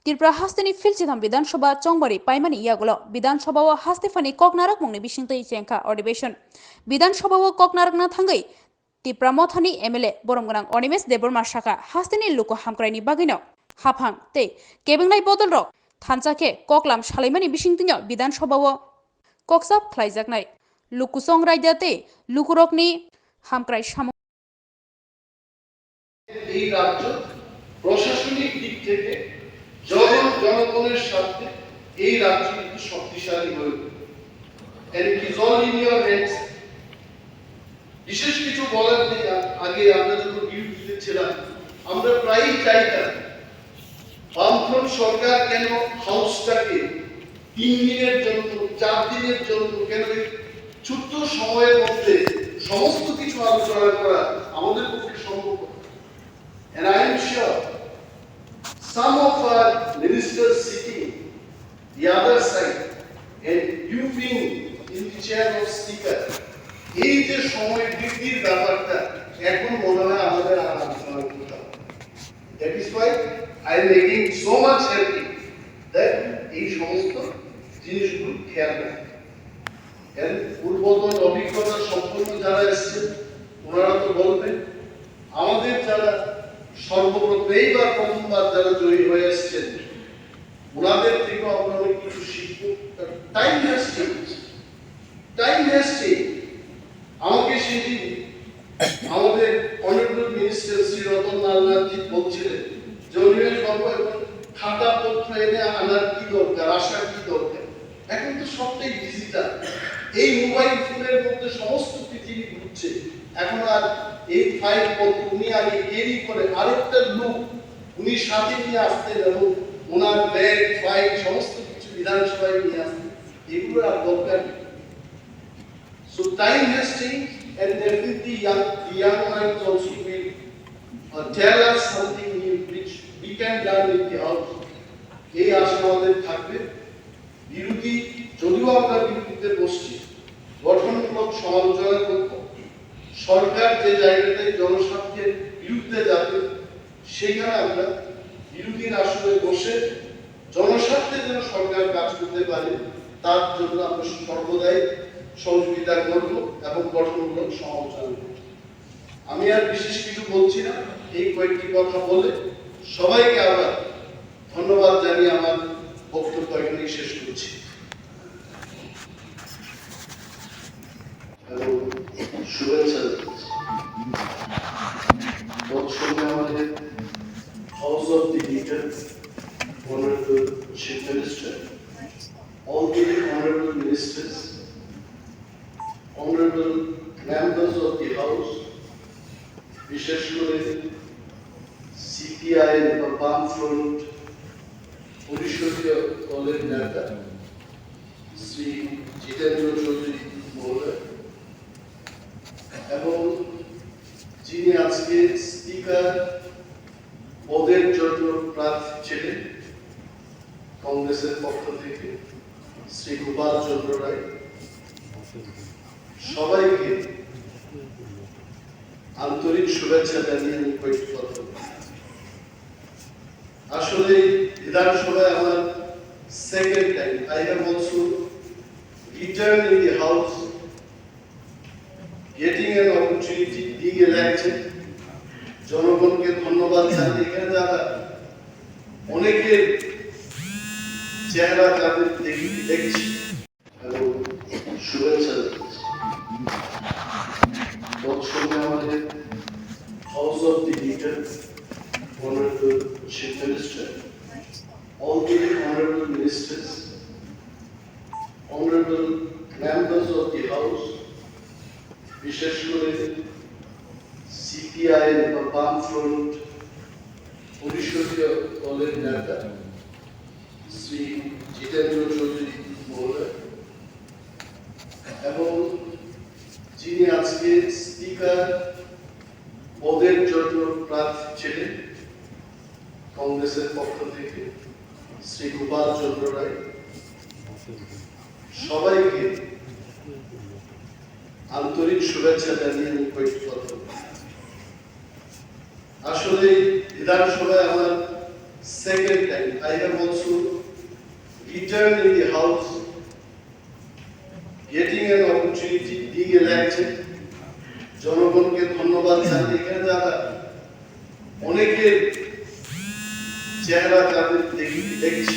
त्रिपुरा हास्तेनि फिलचिथाम विधानसभा चंबारी पाइमानि यागुलो विधानसभा हास्तेफानि ककनारक मुंनि बिसिंतै चेंखा अधिवेशन विधानसभा ककनारकना थांगै Tripura मथानि MLA Boram गोनां अनिमेश देबबर्मा शाखा हास्तेनि लुको हामक्रायनि बागैनो हाफां ते केबेंनाय बदल रक थानसाके ककलाम सालायमानि बिसिंतैनो विधानसभा ककसाब ख्लायजाकनाय लुकुसं रायदाते लुकुरकनि हामक्राय साम এই রাজ্য প্রশাসনিক দিক থেকে জনগণের স্বার্থে এই রাজ্য কিন্তু শক্তিশালী হয়ে উঠবে। and it is all in your hands। বিশেষ কিছু বলার নেই। আগে আমরা যখন বিরোধীতে ছিলাম আমরা প্রায়ই চাইতাম বামফ্রন্ট সরকার কেন হাউসটাকে 3 দিনের জন্য 4 দিনের জন্য কেন ছোট্ট সময়ের মধ্যে সমস্ত কিছু আলোচনা করা আমাদের পক্ষে সম্ভব। And I am sure some of our ministers sitting the other side and you being in the chair of speaker, এই যে সময় বৃদ্ধির ব্যাপারটা এখন মনে হয় আমাদের আলোচনা করতে হবে। That is why I am again so much happy that এই সমস্ত জিনিসগুলো খেয়াল রাখে। এর পূর্বতন অভিজ্ঞতা সম্পন্ন যারা এসেছেন ওনারা তো বলবেন, আমাদের যারা সর্বপ্রথমবার প্রথমবার যারা জয়ী হয়ে এসেছেন ওনাদের থেকে আমরা অনেক কিছু শিখবো। Time has change, time has change. আমাকে সেদিন আমাদের অনারেবল মিনিস্টার শ্রী রতন নারায়ণজি বলছিলেন যে অনিমেষ বাবু এখন খাতা পত্র এনে আনার কি দরকার, আসার কি দরকার, এখন তো সবটাই ডিজিটাল। এই মোবাইল ফোনের মধ্যে সমস্ত পৃথিবী ঘুরছে। এখন আর এই ফাইল পত্র উনি আগে ক্যারি করে আরেকটা লোক উনি সাথে নিয়ে আসতেন এবং ওনার ব্যাগ ফাইল সমস্ত কিছু বিধানসভায় নিয়ে আসতেন, এগুলো আর দরকার নেই। So time has changed and definitely the young minds also will tell us something new which we can learn in the house. এই আশা আমাদের থাকবে। বিরোধী যদিও আমরা বিরোধীতে বসছি, গঠনমূলক সমালোচনা করব। সরকার যে জায়গাটায় জনস্বার্থের বিরুদ্ধে যাবে সেখানে আমরা বিরোধীর আসলে বসে জনস্বার্থে যেন সরকার কাজ করতে পারে তার জন্য আমরা সর্বদাই সহযোগিতা করব এবং গঠনমূলক সমালোচনা করব। আমি আর বিশেষ কিছু বলছি না, এই কয়েকটি কথা বলে সবাইকে আবার ধন্যবাদ জানিয়ে আমার বক্তব্য এখানেই শেষ করছি। এবং শুভেচ্ছা বৎসরে আমাদের house of the leaders, honorable chief minister, all the honorable ministers, honorable members of the house, বিশেষ করে CPI বা বামফ্রন্ট পরিষদীয় দলের নেতা শ্রী জিতেন্দ্র চৌধুরী মহোদয় এবং যিনি আজকে স্পিকার পদের জন্য প্রার্থী ছিলেন কংগ্রেসের পক্ষ থেকে শ্রী গোপাল চন্দ্র রায়, সবাইকে আন্তরিক শুভেচ্ছা জানিয়ে আমি কয়েকটি কথা বলব। আসলে বিধানসভায় আমার second time. I have also returned in the house, getting an opportunity, being elected। জনগণকে ধন্যবাদ জানিয়ে এখানে যারা অনেকের চেহারা তাদের দেখছি এবং শুভেচ্ছা জানাচ্ছি। বৎসরে আমাদের house of the leaders, honorable chief minister, all the honorable ministers, honorable members of the house, বিশেষ করে CPI বা বামফ্রন্ট পরিষদীয় দলের নেতা শ্রী জিতেন্দ্র চৌধুরী মহোদয় এবং যিনি আজকে স্পিকার পদের জন্য প্রার্থী ছিলেন কংগ্রেসের পক্ষ থেকে শ্রী গোপাল চন্দ্র রায়, সবাইকে আন্তরিক শুভেচ্ছা জানিয়ে আমি কয়েকটি কথা বলব। আসলে বিধানসভায় আমার second time. I have also returned in the house, getting an opportunity, being elected. জনগণকে ধন্যবাদ জানাই। এখানে যারা অনেকের চেহারা যাদের দেখছি